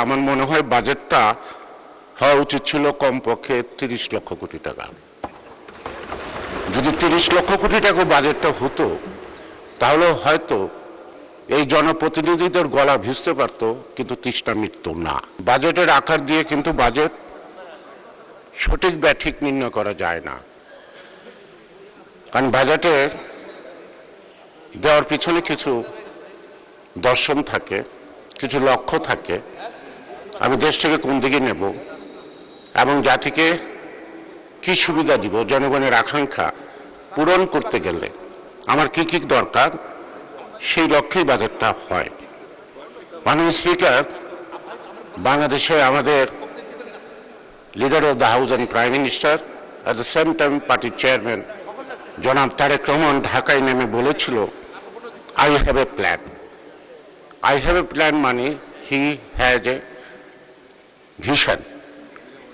আমার মনে হয় বাজেটটা হওয়া উচিত ছিল কমপক্ষে 30 লক্ষ কোটি টাকা। যদি 30 লক্ষ কোটি টাকা বাজেটটা হতো তাহলে হয়তো এই জনপ্রতিনিধিদের গলা ভিজতে পারতো, কিন্তু তৃষ্ণা মিটতো না। বাজেটের আকার দিয়ে কিন্তু বাজেট সঠিক ব্যাঠিক নির্ণয় করা যায় না, কারণ বাজেটে দেওয়ার পিছনে কিছু দর্শন থাকে, কিছু লক্ষ্য থাকে। আমি দেশটাকে কোন দিকে নেব এবং জাতিকে কি সুবিধা দিব, জনগণের আকাঙ্ক্ষা পূরণ করতে গেলে আমার কি কি দরকার, সেই লক্ষ্যেই বাজেটটা হয়। মাননীয় স্পিকার, বাংলাদেশে আমাদের leader of the house and prime minister at the same time পার্টির চেয়ারম্যান জনাব তারেক রহমান ঢাকায় নেমে বলেছিল, I have a plan. I have a plan মানে হি হ্যাজ এ ভিশন,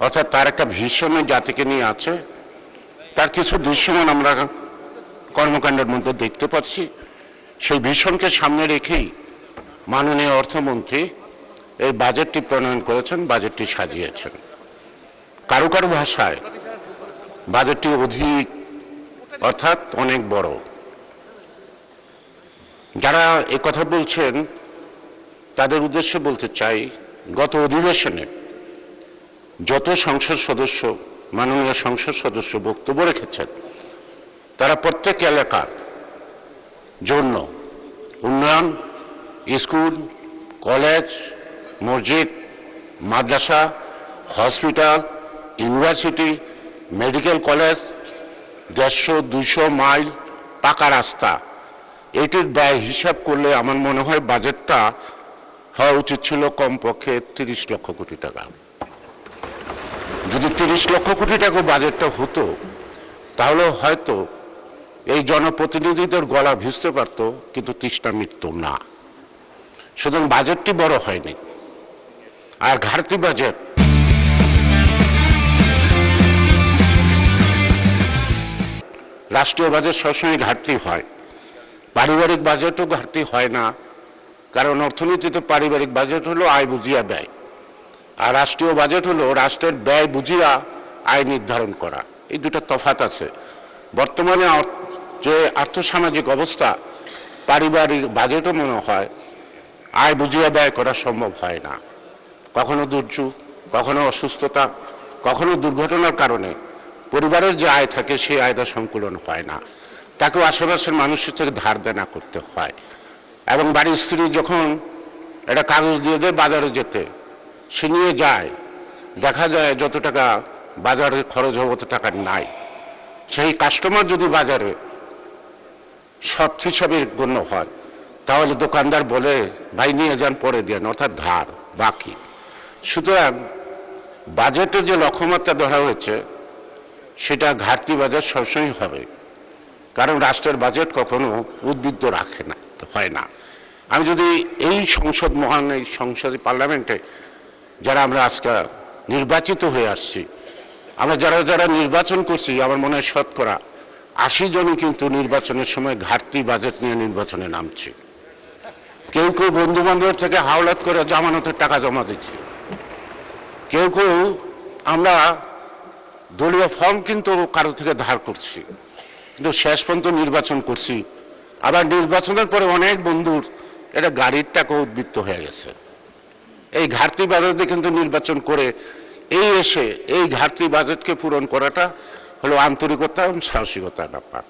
অর্থাৎ তার একটা ভিশনে জাতিকে নিয়ে আছে। তার কিছু দৃশ্যমান আমরা কর্মকাণ্ডের মধ্যে দেখতে পাচ্ছি। সেই ভিশনকে সামনে রেখেই মাননীয় অর্থমন্ত্রী এই বাজেটটি প্রণয়ন করেছেন, বাজেটটি সাজিয়েছেন। কারো কারো ভাষায় বাজেটটি অধিক, অর্থাৎ অনেক বড়। যারা কথা বলছেন তাদের উদ্দেশ্যে বলতে চাই, গত অধিবেশনে যত সংসদ সদস্য, মাননীয় সংসদ সদস্য বক্তব্য রেখেছেন, তারা প্রত্যেক এলাকার জন্য উন্নয়ন, স্কুল, কলেজ, মসজিদ, মাদ্রাসা, hospital, university, medical college, 150-200 mile পাকা রাস্তা, এটির ব্যয় হিসাব করলে আমার মনে হয় বাজেটটা হওয়া উচিত ছিল কমপক্ষে 30 লক্ষ কোটি টাকা। যদি 30 লক্ষ কোটি টাকা বাজেটটা হতো তাহলে হয়তো এই জনপ্রতিনিধিদের গলা ভিজতে পারতো, কিন্তু তৃষ্ণা মিটতো না। সুতরাং বাজেটটি বড় হয়নি। আর ঘাটতি বাজেট, রাষ্ট্রীয় বাজেট সবসময় ঘাটতি হয়, পারিবারিক বাজেটও ঘাটতি হয় না, কারণ অর্থনীতিতে পারিবারিক বাজেট হলো আয় বুঝিয়া ব্যয়, আর রাষ্ট্রীয় বাজেট হলো রাষ্ট্রের ব্যয় বুঝিয়া আয় নির্ধারণ করা। এই দুটো তফাৎ আছে। বর্তমানে যে আর্থসামাজিক অবস্থা, পারিবারিক বাজেটও মনে হয় আয় বুঝিয়া ব্যয় করা সম্ভব হয় না। কখনো দুর্যোগ, কখনো অসুস্থতা, কখনো দুর্ঘটনার কারণে পরিবারের যে আয় থাকে সেই আয়টা সংকুলন হয় না, তাকেও আশেপাশের মানুষের থেকে ধার দেনা করতে হয়। এবং বাড়ির স্ত্রী যখন একটা কাগজ দিয়ে দেয় বাজারে যেতে, সে নিয়ে যায়, দেখা যায় যত টাকা বাজারে খরচ হবে অত টাকা নাই। সেই কাস্টমার যদি বাজারে সৎ হিসাবে গণ্য হয়, তাহলে দোকানদার বলে, ভাই নিয়ে যান, পরে দেন, অর্থাৎ ধার বাকি। সুতরাং বাজেটে যে লক্ষ্যমাত্রা ধরা হয়েছে সেটা ঘাটতি বাজেট সবসময় হবে, কারণ রাষ্ট্রের বাজেট কখনো উদ্বৃত্ত রাখে না, হয় না। আমি যদি এই সংসদ, মহান এই সংসদে, পার্লামেন্টে যারা আমরা আজকে নির্বাচিত হয়ে আসছি, আমরা যারা যারা নির্বাচন করছি, আমার মনে হয় 80% জনই কিন্তু নির্বাচনের সময় ঘাটতি বাজেট নিয়ে নির্বাচনে নামছি। কেউ কেউ বন্ধু বান্ধবের থেকে হাওলাত করে জামানতের টাকা জমা দিচ্ছি, কেউ কেউ আমরা দলীয় ফর্ম কিন্তু কারো থেকে ধার করছি, কিন্তু শেষ পর্যন্ত নির্বাচন করছি। আবার নির্বাচনের পরে অনেক বন্ধুর এটা গাড়ির টাকা উদ্বৃত্ত হয়ে গেছে। এই ঘাটতি বাজেটে কিন্তু নির্বাচন করে এই ঘাটতি বাজেটকে পূরণ করাটা হলো আন্তরিকতা এবং সাহসিকতার ব্যাপার।